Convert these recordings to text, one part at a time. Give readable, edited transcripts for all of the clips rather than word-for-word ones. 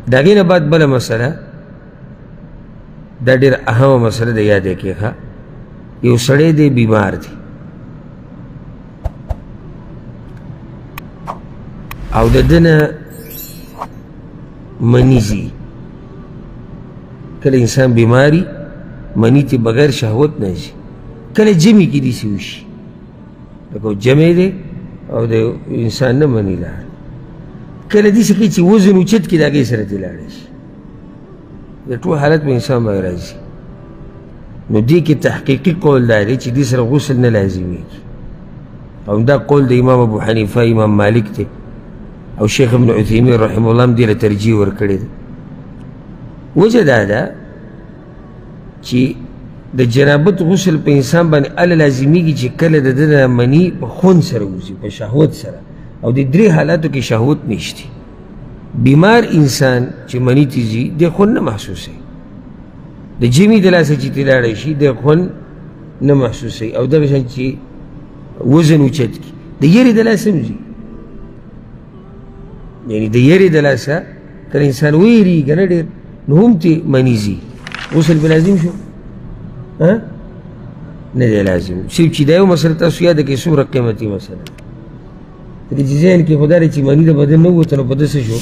د هغې نه بعد بله مسله دا ډېره اهمه مسله ده، یاد یې کړې ښه. یو سړی دی بیمار دی او د ده نه مني ځي. کله انسان بیماري مني ته بغیر شهوت نه ځي، کله جمعي کې داسې وشي لکه جمع دی او د انسان نه مني لاړ، کله داسې کوي چې وزن اوچت کړي د هغې سره دې لاړی شي، د ټول حالت په انسان باندې راځي. نو دې کې تحقیقي قول دا دی چې دې سره غسل نه لازمیږي، او دا قول د امام ابو حنیفه، امام مالک دی او شیخ ابن عثیمین رحمه الله هم دې له ترجیح ورکړې ده. وجه دا ده چې د جنابت غسل په انسان باندې هله لازمیږي چې کله د ده نه مني په خون سره وځي، په شهوت سره، او د درې حالاتو کې شهوت نشتی. بیمار انسان چې مني ته ځي د خون نه محسوسوي، د جمعي د لاسه چې ترې لاړی شي د خون نه محسوسوي، او دغه شان چې وزن اوچت کړي د یرې د لاسه هم ځي، یعنې د یرې د لاسه کله انسان ویرېږي که نه ډېر نو هم ترې مني ځي، غسل پرې لازم شو؟ نه دی لازم. صرف چې دا یو مسله تاسو یاده کړئ څومره قیمتي مسله ده. په دې چې ذهن کې خو دا دی چې مني د بدن نه ووته نو په ده څه شو؟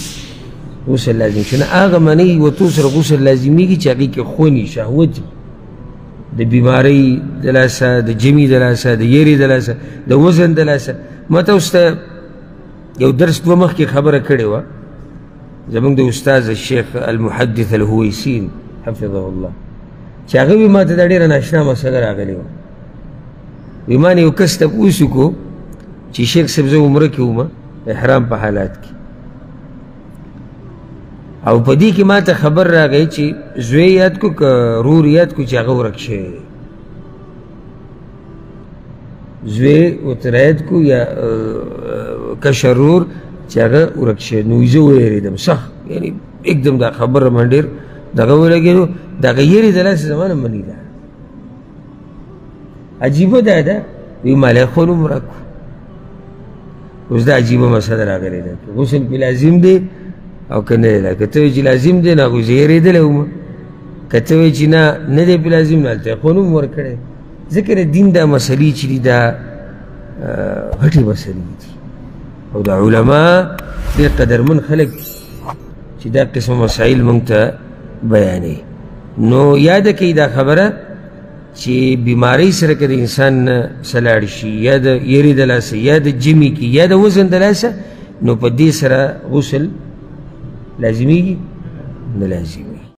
غسل لازم شو. نه هغه منۍ وتو سره غسل لازمیږي چې هغې کې خون وي، شهوت وي، د بیمارۍ د لاسه، د جمعي د لاسه، د یرې د لاسه، د وزن د لاسه. ما تاسو ته یو درس دوه مخکې خبره کړې وه، زموږ د استاذ الشیخ المحدث الهویسین حفظه الله، چې هغه وي ما ته دا ډېره ناشنا مسله راغلې وه. وي ما نه یو کس تپوس وکړو چې شیخ صاحب زه عمره کې وم احرام په حالات کې، او په دې کې ما ته خبر راغی چې زوی یاد کو که رور یاد کو چې هغه ورک شوی دی. زوی ورته رایاد کو یا کشر رور چې هغه ورک شوی. نو زه وویرېدم سخت، یعنې एकदम دا خبره من ډېر دغه ولګېدو، د هغه یرې د لاسه زما نه مني ده. عجیبه دا ده، وی مالی خون هم ورک کړو. اوس دا عجیبه مسله راغلې ده، غسل پې لازم دی او که نه دی. که ته وایې چې لازم دی نو هغوی زه یېرېدلی وم، که ته وایې چې نه دی پې لازم نو هلته یې خون هم ورکړی. ځکه د دین دا مسلې چې دي دا غټې مسلې دي، او دا علما ډېر قدرمن خلک چې دا قسم مسایل موږ ته بیانوي. نو یاده کوي دا خبره چې بیماری سره که د انسان نه څه لاړ شي، یا د یرې د لاسه، یا د جمعي کې، یا د وزن د لاسه، نو په دې سره غسل لازمیږي؟ نه لازم.